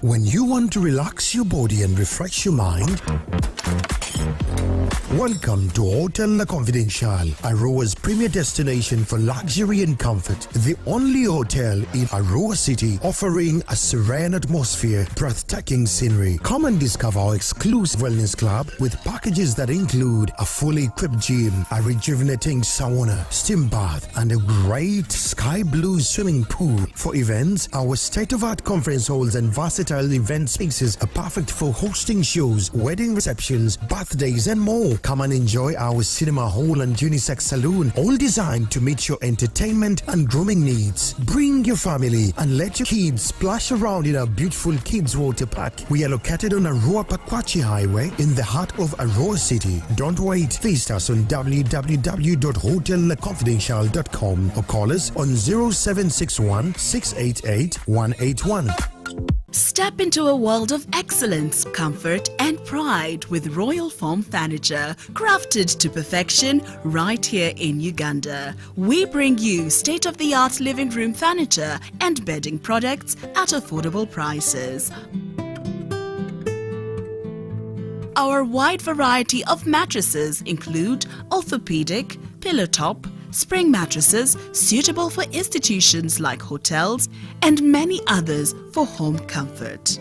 When you want to relax your body and refresh your mind, welcome to Hotel La Confidential, Aroa's premier destination for luxury and comfort. The only hotel in Aroa City offering a serene atmosphere, breathtaking scenery. Come and discover our exclusive wellness club with packages that include a fully equipped gym, a rejuvenating sauna, steam bath, and a great sky blue swimming pool. For events, our state-of-art conference halls and versatile event spaces are perfect for hosting shows, wedding receptions, birthdays, and more. Come and enjoy our cinema hall and unisex saloon, all designed to meet your entertainment and grooming needs. Bring your family and let your kids splash around in our beautiful kids water park. We are located on Aroa Pakwachi Highway in the heart of Aroa City. Don't wait. Visit us on www.hotelconfidential.com or call us on 0761 688 181. Step into a world of excellence, comfort and pride with Royal Foam Furniture, crafted to perfection right here in Uganda. We bring you state-of-the-art living room furniture and bedding products at affordable prices. Our wide variety of mattresses include orthopedic, pillow top, spring mattresses suitable for institutions like hotels, and many others for home comfort.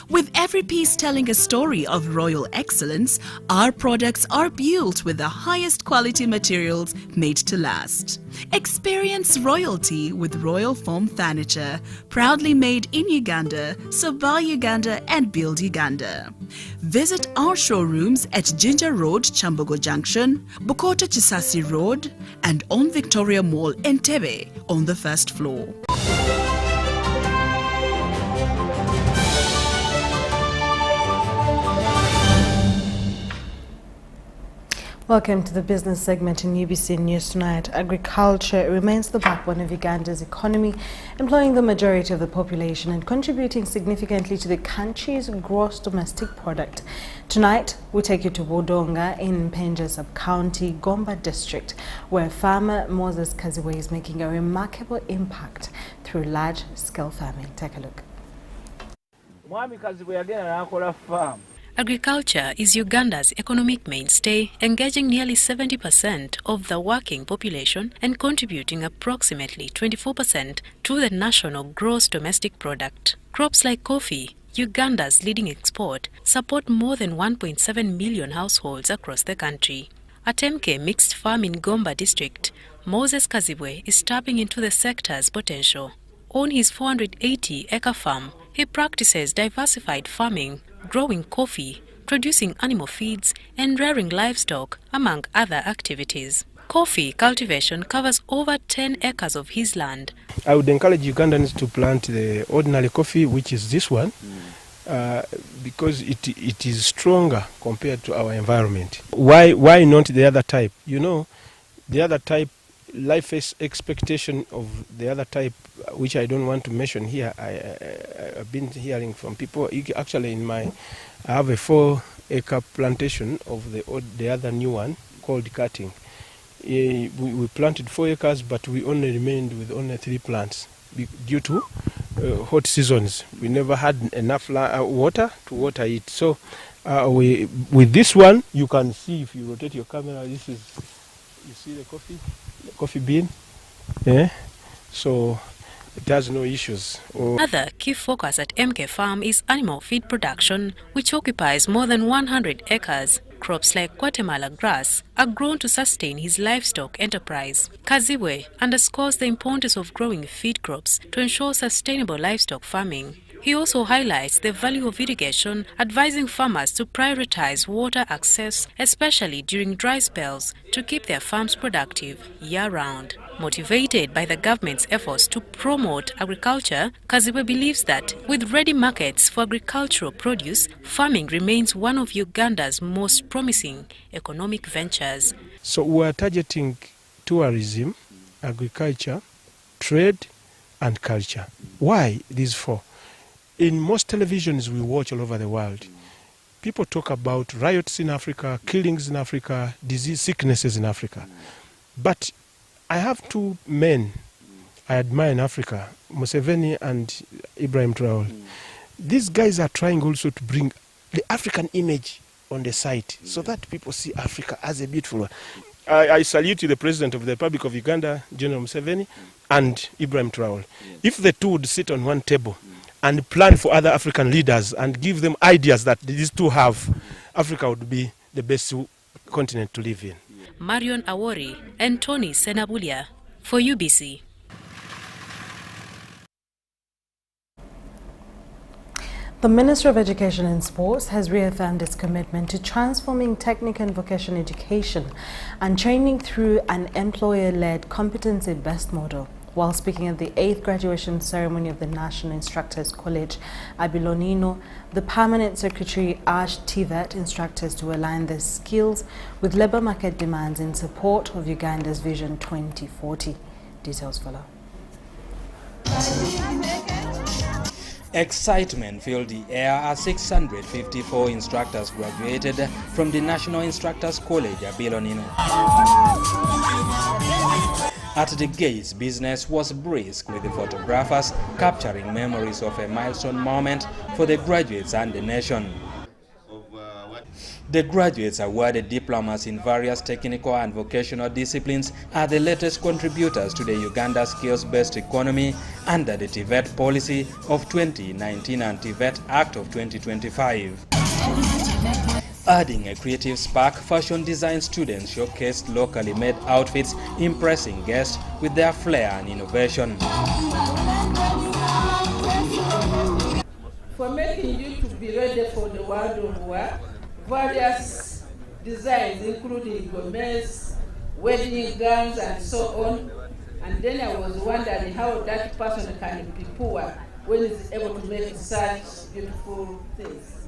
With every piece telling a story of royal excellence, our products are built with the highest quality materials made to last. Experience royalty with Royal Foam Furniture, proudly made in Uganda, so buy Uganda and build Uganda. Visit our showrooms at Ginger Road, Chambogo Junction, Bukoto Chisasi Road, and on Victoria Mall, Entebbe, on the first floor. Welcome to the business segment in UBC News Tonight. Agriculture remains the backbone of Uganda's economy, employing the majority of the population and contributing significantly to the country's gross domestic product. Tonight, we take you to Wodonga in Mpenja Sub-County, Gomba District, where farmer Moses Kaziwe is making a remarkable impact through large-scale farming. Take a look. Agriculture is Uganda's economic mainstay, engaging nearly 70% of the working population and contributing approximately 24% to the national gross domestic product. Crops like coffee, Uganda's leading export, support more than 1.7 million households across the country. At MK Mixed Farm in Gomba District, Moses Kaziwe is tapping into the sector's potential. On his 480-acre farm, he practices diversified farming, growing coffee, producing animal feeds, and rearing livestock, among other activities. Coffee cultivation covers over 10 acres of his land. I would encourage Ugandans to plant the ordinary coffee, which is this one, because it is stronger compared to our environment. Why not the other type? You know, the other type, life expectation of the other type, which I don't want to mention here, I've been hearing from people. Actually, I have a 4-acre plantation of the other new one called cutting. We planted 4 acres, but we only remained with only 3 plants due to hot seasons. We never had enough water to water it. So with this one, you can see, if you rotate your camera, you see the coffee bean. Yeah. So it has no issues. Another key focus at MK Farm is animal feed production, which occupies more than 100 acres. crops like Guatemala grass are grown to sustain his livestock enterprise. Kawwe underscores the importance of growing feed crops to ensure sustainable livestock farming. He also highlights the value of irrigation, advising farmers to prioritize water access, especially during dry spells, to keep their farms productive year-round. Motivated by the government's efforts to promote agriculture, Kawwe believes that with ready markets for agricultural produce, farming remains one of Uganda's most promising economic ventures. So we are targeting tourism, agriculture, trade and culture. Why these four? In most televisions we watch all over the world, people talk about riots in Africa, killings in Africa, disease, sicknesses in Africa. But I have two men I admire in Africa, Museveni and Ibrahim Traore. These guys are trying also to bring the African image on the site so that people see Africa as a beautiful one. I salute the President of the Republic of Uganda, General Museveni, and Ibrahim Traore. If the two would sit on one table and plan for other African leaders and give them ideas that these two have, Africa would be the best continent to live in. Marion Awori and Tony Senabulia for UBC. The Ministry of Education and Sports has reaffirmed its commitment to transforming technical and vocational education and training through an employer-led competency-based model. While speaking at the 8th graduation ceremony of the National Instructors College, Abilonino, the Permanent Secretary urged TVET instructors to align their skills with labour market demands in support of Uganda's Vision 2040. Details follow. Excitement filled the air as 654 instructors graduated from the National Instructors College, Abilonino. At the gates, business was brisk, with the photographers capturing memories of a milestone moment for the graduates and the nation. The graduates awarded diplomas in various technical and vocational disciplines are the latest contributors to the Uganda skills-based economy under the TVET policy of 2019 and TVET Act of 2025. Adding a creative spark, fashion design students showcased locally made outfits, impressing guests with their flair and innovation. For making you to be ready for the world of work, various designs including gomez, wedding gowns and so on. And then I was wondering how that person can be poor when he's able to make such beautiful things.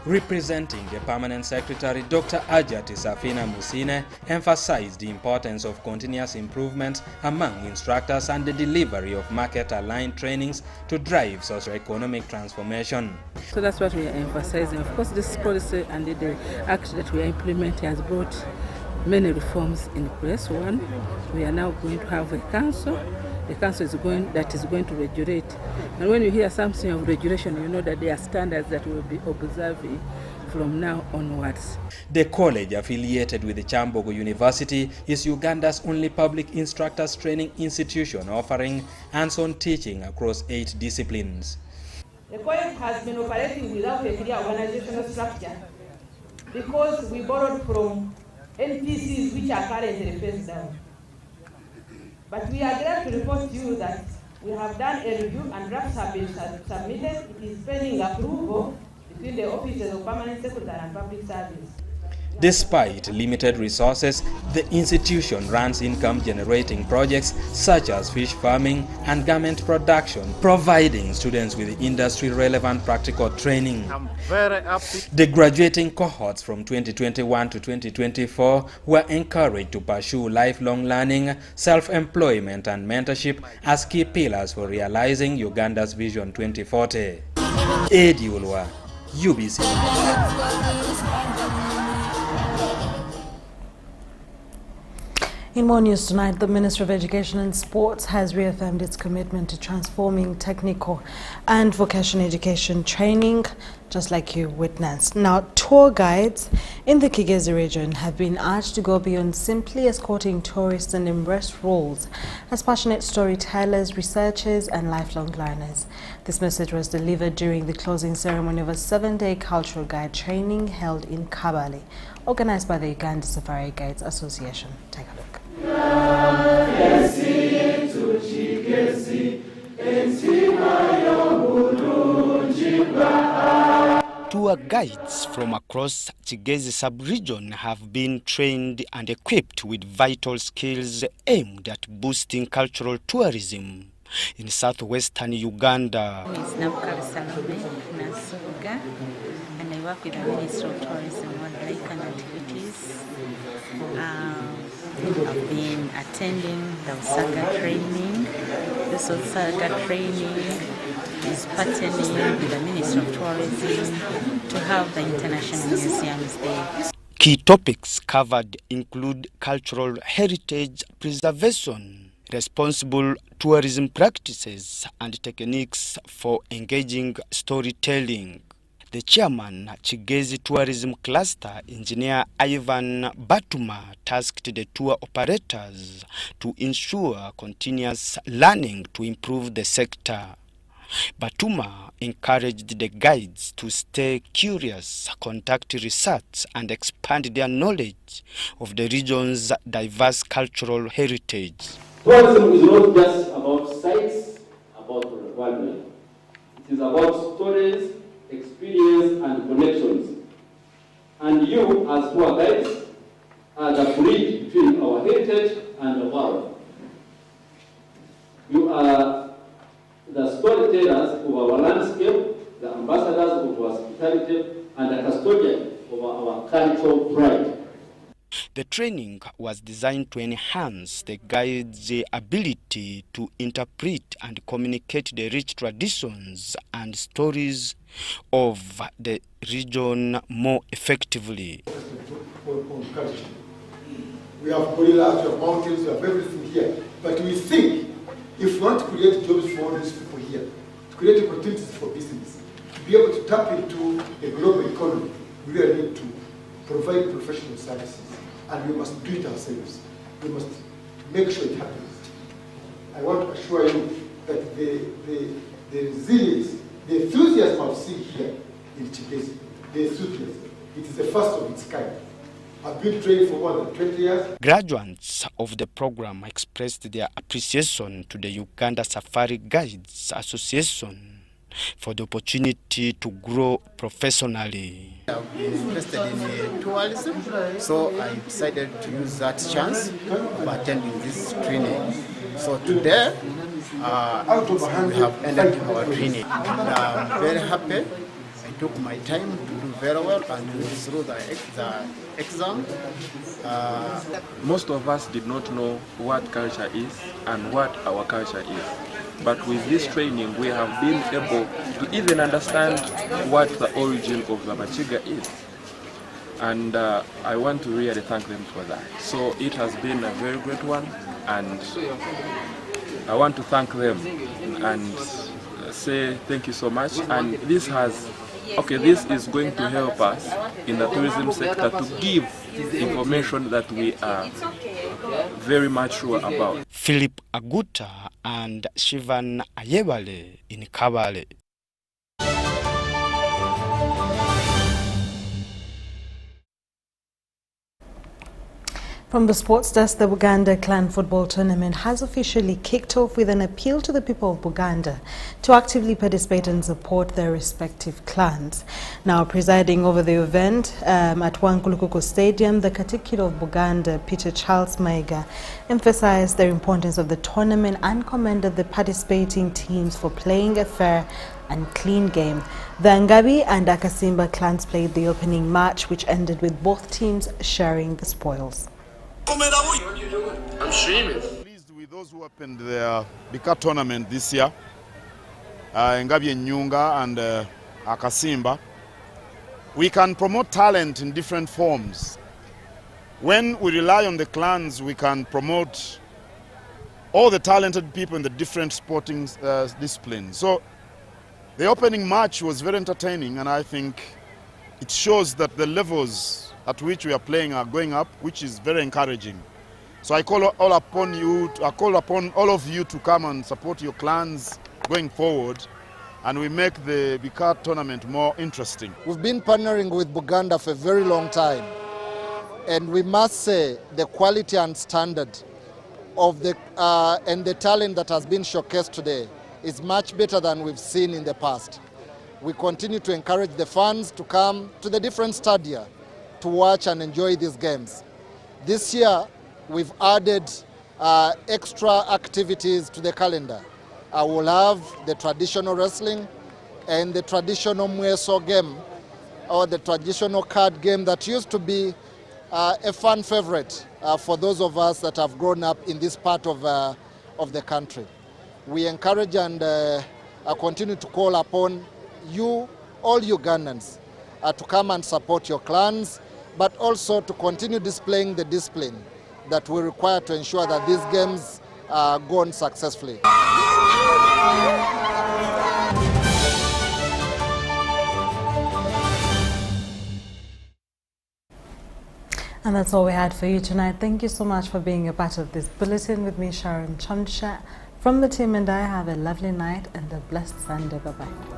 Representing the Permanent Secretary, Dr. Ajati Safina Musine emphasized the importance of continuous improvement among instructors and the delivery of market-aligned trainings to drive socio-economic transformation. So that's what we are emphasizing. Of course, this policy and the act that we are implementing has brought many reforms in place. One, we are now going to have a council. The council is going to regulate. And when you hear something of regulation, you know that there are standards that will be observing from now onwards. The college, affiliated with the Chambogo University, is Uganda's only public instructors training institution offering hands-on teaching across 8 disciplines. The college has been operating without a clear organizational structure because we borrowed from NPCs which are currently phased down. But we are glad to report to you that we have done a review and drafts have been submitted. It is pending approval between the offices of Permanent Secretary and Public Service. Despite limited resources, the institution runs income-generating projects such as fish farming and garment production, providing students with industry-relevant practical training. I'm very happy. The graduating cohorts from 2021 to 2024 were encouraged to pursue lifelong learning, self-employment and mentorship as key pillars for realizing Uganda's Vision 2040. Edi Ulwa, UBC. In more news tonight, the Ministry of Education and Sports has reaffirmed its commitment to transforming technical and vocational education training just like you witnessed. Now, tour guides in the Kigezi region have been urged to go beyond simply escorting tourists and embrace roles as passionate storytellers, researchers and lifelong learners. This message was delivered during the closing ceremony of a 7-day cultural guide training held in Kabale, organized by the Uganda Safari Guides Association. Take a look. Tour guides from across Kigezi sub-region have been trained and equipped with vital skills aimed at boosting cultural tourism in southwestern Uganda. My name is Nabukali Salome Nasubuga, and I work with the Ministry of Tourism, Wildlife and Activities. I've been attending the Usaga training. This Usaga training is partnering with the Ministry of Tourism to have the international museums there. Key topics covered include cultural heritage preservation, responsible tourism practices, and techniques for engaging storytelling. The chairman, Kigezi Tourism Cluster, Engineer Ivan Batuma, tasked the tour operators to ensure continuous learning to improve the sector. Batuma encouraged the guides to stay curious, conduct research, and expand their knowledge of the region's diverse cultural heritage. Tourism is not just about sites, about wildlife. It is about stories, experience, and connections. And you, as tour guides, are the bridge between our heritage and the world. You are the storytellers of our landscape, the ambassadors of our hospitality, and the custodian of our cultural pride. The training was designed to enhance the guides' ability to interpret and communicate the rich traditions and stories of the region more effectively. We have gorillas, we have mountains, we have everything here. But we think if we want to create jobs for all these people here, to create opportunities for business, to be able to tap into a global economy, we really need to provide professional services. And we must do it ourselves. We must make sure it happens. I want to assure you that the resilience, the enthusiasm I've seen here in Kigezi, the enthusiasm, it is the first of its kind. I've been trained for more than 20 years. Graduates of the program expressed their appreciation to the Uganda Safari Guides Association for the opportunity to grow professionally. I've been interested in tourism, so I decided to use that chance of attending this training. So today, we have ended our training. And I'm very happy. I took my time to do very well and through the exam. Most of us did not know what culture is and what our culture is. But with this training, we have been able to even understand what the origin of the Machiga is. And I want to really thank them for that. So it has been a very great one, and I want to thank them and say thank you so much. And this is going to help us in the tourism sector to give information that we are very much sure about. Philip Aguta and Shivan Ayebale in Kabale. From the sports desk, the Buganda Clan Football Tournament has officially kicked off with an appeal to the people of Buganda to actively participate and support their respective clans. Now, presiding over the event at Wankulukuku Stadium, the Katikkiro of Buganda, Peter Charles Maiga, emphasized the importance of the tournament and commended the participating teams for playing a fair and clean game. The Ngabi and Akasimba clans played the opening match, which ended with both teams sharing the spoils. I'm streaming. Pleased with those who opened the Bika tournament this year. Ngabi Nyunga and Akasimba. We can promote talent in different forms. When we rely on the clans, we can promote all the talented people in the different sporting disciplines. So The opening match was very entertaining, and I think it shows that the levels at which we are playing are going up, which is very encouraging. So I call upon all of you to come and support your clans going forward, and we make the Bika tournament more interesting. We've been partnering with Buganda for a very long time, and we must say the quality and standard of and the talent that has been showcased today is much better than we've seen in the past. We continue to encourage the fans to come to the different stadia to watch and enjoy these games. This year, we've added extra activities to the calendar. I will have the traditional wrestling and the traditional mweso game, or the traditional card game that used to be a fan favorite for those of us that have grown up in this part of the country. We encourage and continue to call upon you, all Ugandans, to come and support your clans, but also to continue displaying the discipline that we require to ensure that these games go on successfully. And that's all we had for you tonight. Thank you so much for being a part of this bulletin with me, Sharon Chomdisha. From the team and I, have a lovely night and a blessed Sunday. Bye-bye.